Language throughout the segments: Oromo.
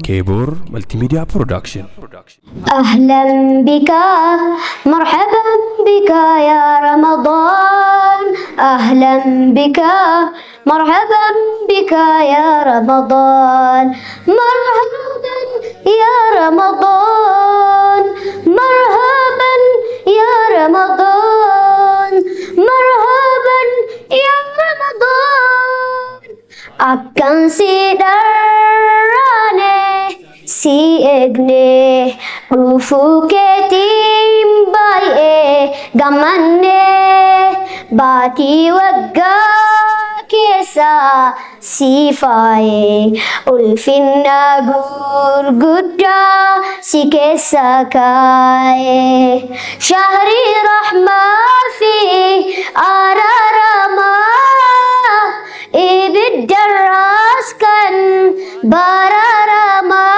كيبور ملتي ميديا برودكشن. أهلا بك مرحبا بك يا رمضان، أهلا بك مرحبا بك يا رمضان، مرحبا يا رمضان، مرحبا يا رمضان، مرحبا يا رمضان. Akan sidarane si egne rufu ketim baye gamane bati wagga kesa sifaye ulfinna gurgudda si kesa kaye shahri rahma fi ararama ibiddaras kan bararama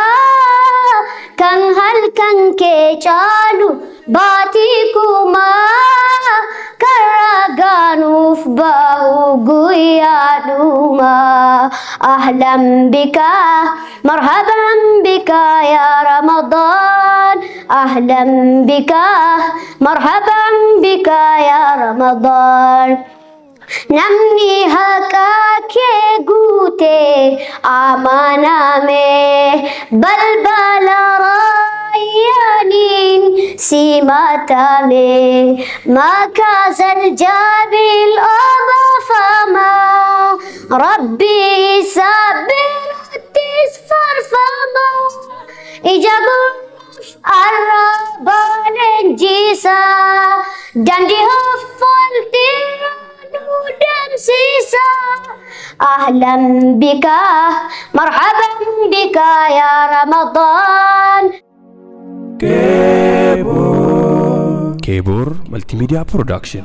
kan hal kan ke chalu batikuma karaganuf bahu guyaduma. Ahlan bika marhaban bika ya Ramadan, ahlan bika marhaban bika ya Ramadan. Namni haka ke gute amana में बलबला रायानीन सीमाता में मकाज़ल जाबिल अضافमा रब्बी Sabir tisfar fama ijabul arraban jisa dan dihafal dan sisa. Ahlan bika marhaban bika ya Ramadan. كيبور ملتي ميديا برودكشن.